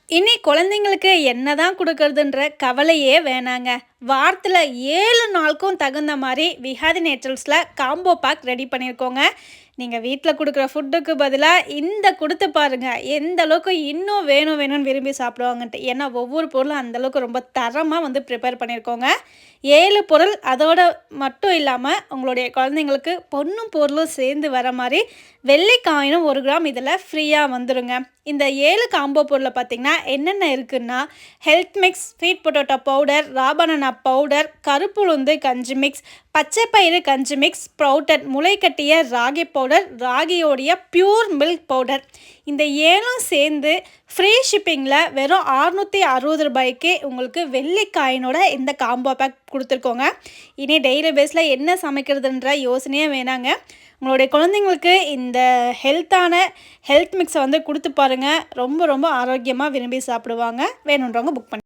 இனி குழந்தைங்களுக்கு என்னதான் குடுக்கறதுன்ற கவலையே வேணாங்க. வாரத்துல 7 நாளுக்கும் தகுந்த மாரி விஹாரி நேச்சுரல்ஸ்ல காம்போ பேக் ரெடி பண்ணியிருக்கோங்க. நீங்க வீட்ல குடுக்குற ஃபுட்டுக்கு பதிலா இந்த குடுத்து பாருங்க. எந்த அளவுக்கு இன்னும் வேணும் வேணும்னு விரும்பி சாப்பிடுவாங்கன்ட்டு. ஏன்னா ஒவ்வொரு பொருளும் அந்த அளவுக்கு ரொம்ப தரமா ப்ரிப்பேர் பண்ணியிருக்கோங்க. 7 பொருள் அதோட மட்டும் இல்லாம உங்களுடைய குழந்தைங்களுக்கு பொன்னும் பொருளும் சேர்ந்து வர மாரி வெள்ளை காயினும் 1 கிராம் இதில ஃப்ரீயா வந்துருங்க. இந்த 7 காம்போ பொருள்ல பார்த்தீங்கன்னா, என்னென்ன இருக்குன்னா, health mix, sweet potato powder, raw banana powder, கருப்புளுந்து கஞ்சி மிக்ஸ், பச்சை பயிறு கஞ்சி மிக்ஸ், ஸ்ப்ரவுட்டட் முளைக்கட்டிய ராகி பவுடர், ராகியோடைய பியூர் மில்க் பவுடர். இந்த 7ம் சேர்ந்து ஃப்ரீ ஷிப்பிங்கில வெறும் ரூ. 660 உங்களுக்கு வெள்ளி காயினோட இந்த காம்போ பேக் குடுத்துருக்கோங்க. இனி டெய்லி பேஸில என்ன சமைக்கிறதுன்ற யோசனையே வேணாங்க. உங்களுடைய குழந்தைங்களுக்கு இந்த ஹெல்த் மிக்ஸை குடுத்து பாருங்க. ரொம்ப ரொம்ப ஆரோக்கியமா விரும்பி சாப்பிடுவாங்க. வேணுன்றவங்க புக் பண்ணி